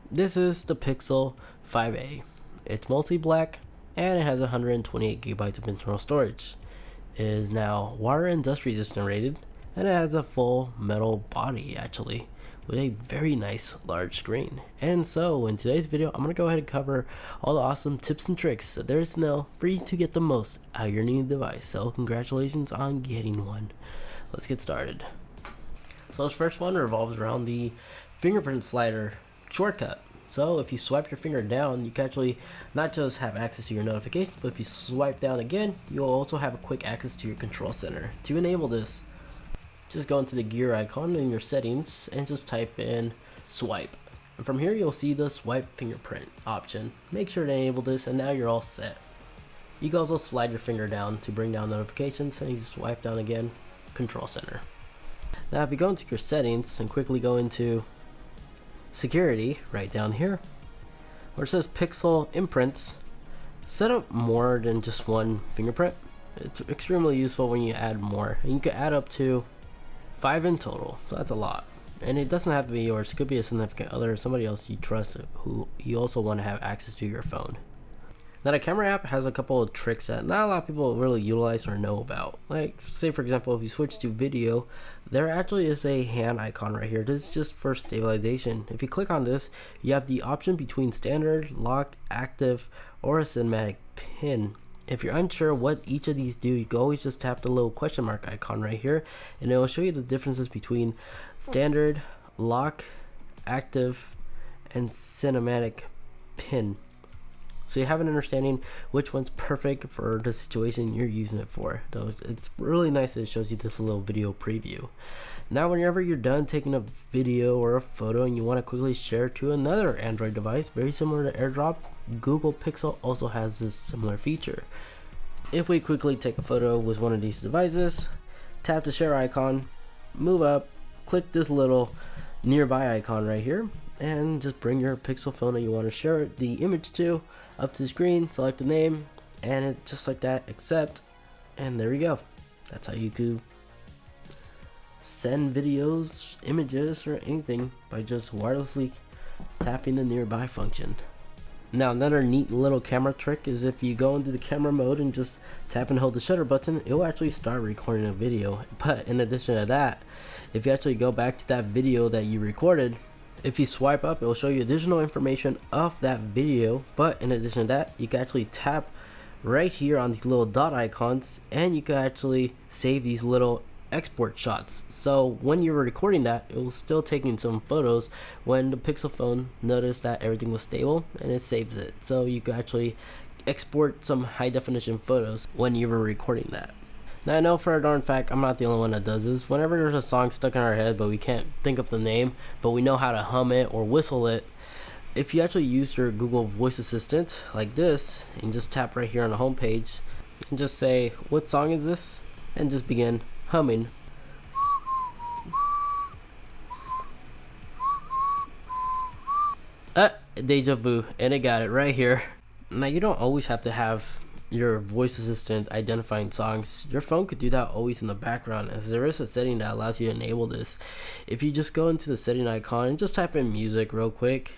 This is the Pixel 5a. It's multi-black and it has 128 gigabytes of internal storage. It is now water and dust resistant rated, and it has a full metal body actually, with a very nice large screen. And so in today's video, I'm going to go ahead and cover all the awesome tips and tricks that there is to know for you to get the most out of your new device. So congratulations on getting one. Let's get started. So this first one revolves around the fingerprint slider shortcut. So if you swipe your finger down, you can actually not just have access to your notifications, but if you swipe down again, you'll also have a quick access to your control center. To enable this, just go into the gear icon in your settings and just type in swipe. And from here, you'll see the swipe fingerprint option. Make sure to enable this, and now you're all set. You can also slide your finger down to bring down notifications, and you swipe down again, control center. Now if you go into your settings and quickly go into security right down here where it says pixel imprints, set up more than just one fingerprint. It's extremely useful when you add more, and you can add up to 5 in total, so that's a lot. And it doesn't have to be yours, it could be a significant other, somebody else you trust who you also want to have access to your phone. Now the camera app has a couple of tricks that not a lot of people really utilize or know about. Like say for example, if you switch to video, there actually is a hand icon right here. This is just for stabilization. If you click on this, you have the option between standard, locked, active, or a cinematic pin. If you're unsure what each of these do, you can always just tap the little question mark icon right here, and it will show you the differences between standard, lock, active, and cinematic pin. So you have an understanding which one's perfect for the situation you're using it for. So it's really nice that it shows you this little video preview. Now whenever you're done taking a video or a photo and you want to quickly share it to another Android device, very similar to AirDrop, Google Pixel also has this similar feature. If we quickly take a photo with one of these devices, tap the share icon, move up, click this little nearby icon right here, and just bring your Pixel phone that you want to share the image to up to the screen, select the name, and it just like that, accept, and there you go. That's how you could send videos, images, or anything by just wirelessly tapping the nearby function. Now another neat little camera trick is if you go into the camera mode and just tap and hold the shutter button, it will actually start recording a video. But in addition to that, if you actually go back to that video that you recorded, if you swipe up, it will show you additional information of that video. But in addition to that, you can actually tap right here on these little dot icons, and you can actually save these little export shots. So when you're recording that, it was still taking some photos when the Pixel phone noticed that everything was stable, and it saves it. So you can actually export some high definition photos when you were recording that. Now I know for a darn fact I'm not the only one that does this. Whenever there's a song stuck in our head but we can't think of the name, but we know how to hum it or whistle it, if you actually use your Google Voice Assistant like this and just tap right here on the home page and just say, what song is this? And just begin humming. Deja vu, and it got it right here. Now you don't always have to have your voice assistant identifying songs. Your phone could do that always in the background, as there is a setting that allows you to enable this. If you just go into the setting icon and just type in music real quick,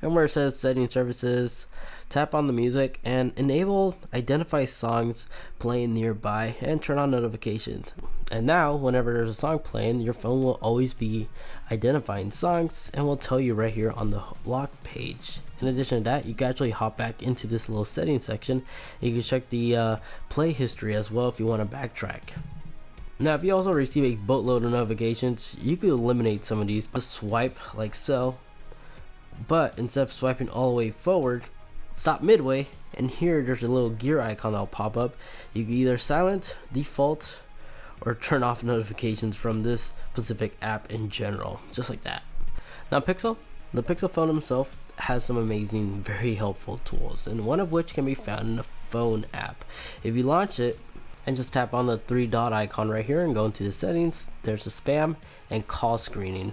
and where it says setting services, tap on the music and enable identify songs playing nearby and turn on notifications. And now whenever there's a song playing, your phone will always be identifying songs and will tell you right here on the lock page. In addition to that, you can actually hop back into this little settings section. You can check the play history as well if you want to backtrack. Now if you also receive a boatload of notifications, you could eliminate some of these. Just swipe like so, but instead of swiping all the way forward, stop midway, and here there's a little gear icon that'll pop up. You can either silent, default, or turn off notifications from this specific app in general, just like that. Now the Pixel phone himself has some amazing, very helpful tools, and one of which can be found in the phone app. If you launch it and just tap on the 3 dot icon right here and go into the settings, there's a spam and call screening.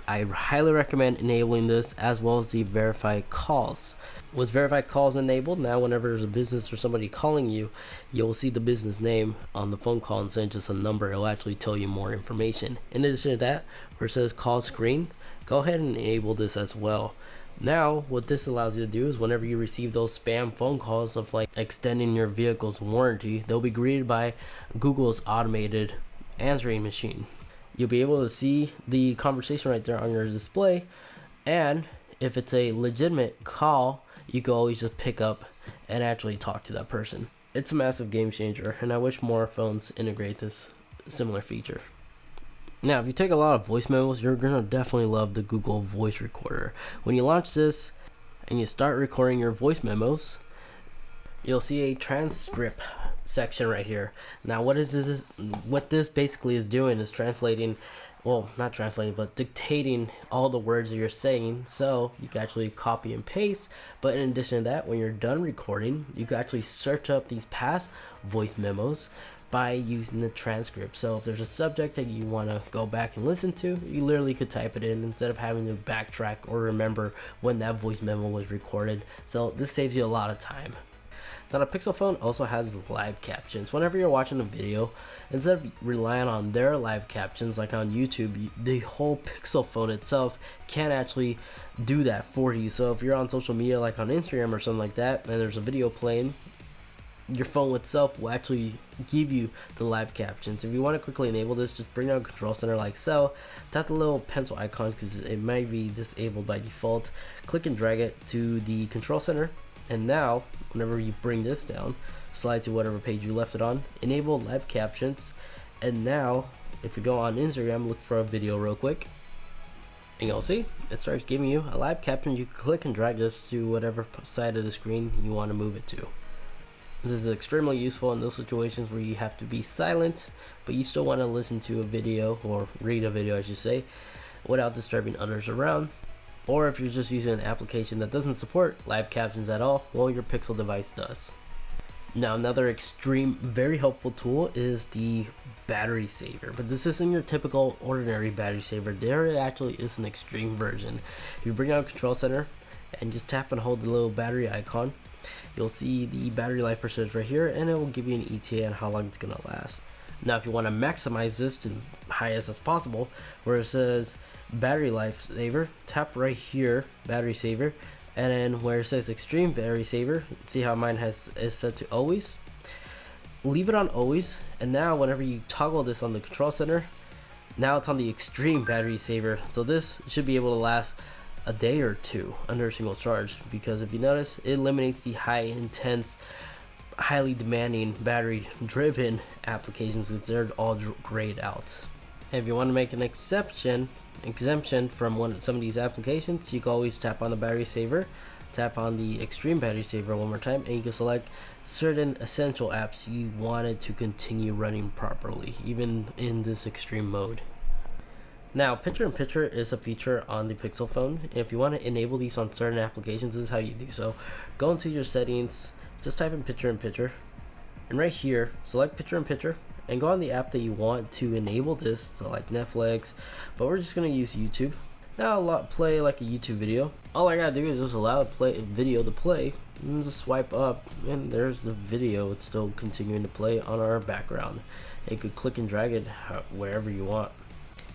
I highly recommend enabling this, as well as the verified calls. With verified calls enabled, now whenever there's a business or somebody calling you, you'll see the business name on the phone call instead of just a number. It'll actually tell you more information. In addition to that, where it says call screen, go ahead and enable this as well. Now, what this allows you to do is whenever you receive those spam phone calls of like extending your vehicle's warranty, they'll be greeted by Google's automated answering machine. You'll be able to see the conversation right there on your display, and if it's a legitimate call, you can always just pick up and actually talk to that person. It's a massive game changer, and I wish more phones integrate this similar feature. Now, if you take a lot of voice memos, you're gonna definitely love the Google Voice Recorder. When you launch this and you start recording your voice memos, you'll see a transcript section right here. Now, what this basically is doing is translating, well, not translating, but dictating all the words that you're saying, so you can actually copy and paste. But in addition to that, when you're done recording, you can actually search up these past voice memos by using the transcript. So if there's a subject that you want to go back and listen to, you literally could type it in instead of having to backtrack or remember when that voice memo was recorded. So this saves you a lot of time. Now, the Pixel phone also has live captions. Whenever you're watching a video, instead of relying on their live captions like on YouTube, the whole Pixel phone itself can actually do that for you. So if you're on social media like on Instagram or something like that, and there's a video playing, your phone itself will actually give you the live captions. If you want to quickly enable this, just bring down Control Center like so. Tap the little pencil icon because it might be disabled by default. Click and drag it to the Control Center. And now, whenever you bring this down, slide to whatever page you left it on, enable live captions. And now, if you go on Instagram, look for a video real quick, and you'll see it starts giving you a live caption. You click and drag this to whatever side of the screen you want to move it to. This is extremely useful in those situations where you have to be silent, but you still want to listen to a video, or read a video I should say, without disturbing others around. Or if you're just using an application that doesn't support live captions at all, well, your Pixel device does. Now, another extreme, very helpful tool is the battery saver, but this isn't your typical ordinary battery saver. There actually is an extreme version. If you bring out Control Center and just tap and hold the little battery icon, you'll see the battery life percentage right here, and it will give you an ETA on how long it's gonna last. Now, if you want to maximize this to the highest as possible, where it says battery life saver, tap right here, battery saver, and then where it says extreme battery saver, see how mine is set to always. Leave it on always, and now whenever you toggle this on the Control Center, now it's on the extreme battery saver. So this should be able to last a day or two under a single charge, because if you notice, it eliminates the high intense, highly demanding battery driven applications since they're all grayed out. And if you want to make an exemption from some of these applications, you can always tap on the battery saver, tap on the extreme battery saver one more time, and you can select certain essential apps you wanted to continue running properly even in this extreme mode. Now, picture-in-picture is a feature on the Pixel phone. If you want to enable these on certain applications, this is how you do so. Go into your settings, just type in picture-in-picture, and right here, select picture-in-picture, and go on the app that you want to enable this, so like Netflix, but we're just going to use YouTube. Now, play like a YouTube video. All I gotta do is just allow the video to play, and just swipe up, and there's the video. It's still continuing to play on our background. You could click and drag it wherever you want.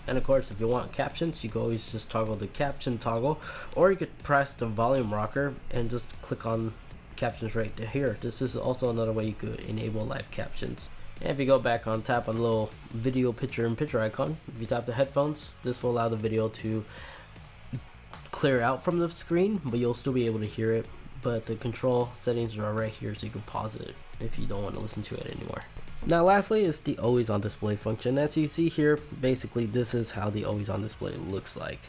And of course, if you want captions, you can always just toggle the caption toggle, or you could press the volume rocker and just click on captions right here. This is also another way you could enable live captions. And if you go back on, tap on the little video picture-in-picture icon, if you tap the headphones, this will allow the video to clear out from the screen, but you'll still be able to hear it. But the control settings are right here, so you can pause it if you don't want to listen to it anymore. Now, lastly is the always on display function. As you see here, basically this is how the always on display looks like.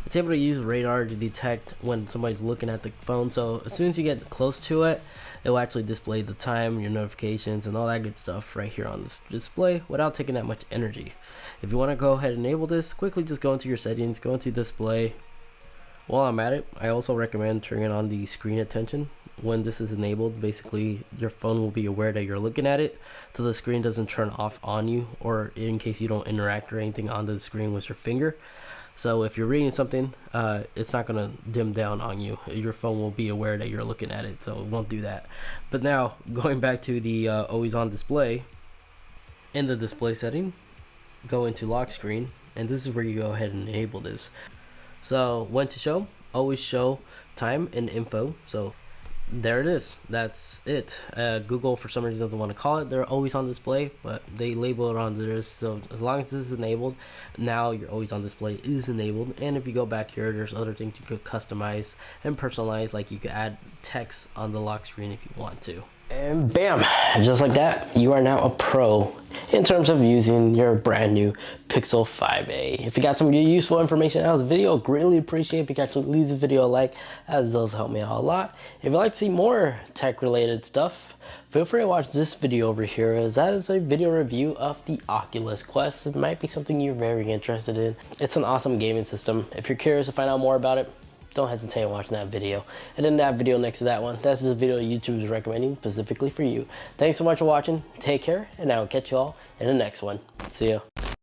It's able to use radar to detect when somebody's looking at the phone, so as soon as you get close to it, it will actually display the time, your notifications, and all that good stuff right here on this display without taking that much energy. If you want to go ahead and enable this, quickly just go into your settings, go into display. While I'm at it, I also recommend turning on the screen attention. When this is enabled, basically your phone will be aware that you're looking at it, so the screen doesn't turn off on you, or in case you don't interact or anything on the screen with your finger. So if you're reading something, it's not going to dim down on you. Your phone will be aware that you're looking at it, so it won't do that. But now, going back to the always on display, in the display setting, go into lock screen, and this is where you go ahead and enable this. So when to show, always show time and info. So there it is. That's it. Google, for some reason, doesn't want to call it. They're always on display, but they label it on there. So as long as this is enabled, now your always on display is enabled. And if you go back here, there's other things you could customize and personalize. Like you could add text on the lock screen if you want to. And bam, just like that, you are now a pro in terms of using your brand new Pixel 5a. If you got some good useful information out of the video, greatly appreciate if you guys leave this video a like, as those help me out a lot. If you'd like to see more tech related stuff, feel free to watch this video over here, as that is a video review of the Oculus Quest. It might be something you're very interested in. It's an awesome gaming system. If you're curious to find out more about it, don't hesitate in watching that video. And then that video next to that one, that's the video YouTube is recommending specifically for you. Thanks so much for watching. Take care, and I will catch you all in the next one. See ya.